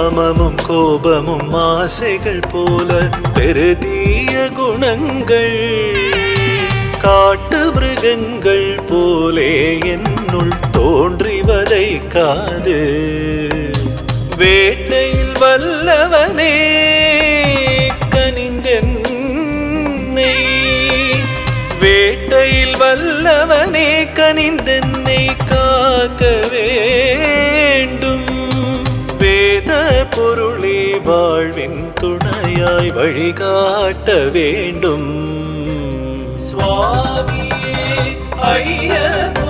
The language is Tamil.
காமமும் கோபமும் ஆசைகள் போல பெருதீய குணங்கள் காட்டு மிருகங்கள் போலே என்னுள் தோன்றி வதைக்காது. வேட்டையில் வல்லவனே கனிந்தென்னை, வேட்டையில் வல்லவனே கனிந்தென்னை காக்க வேண்டும். வேத பொருளே வாழ்வின் துணையாய் வழிகாட்ட வேண்டும். சுவாமியே ஐயப்ப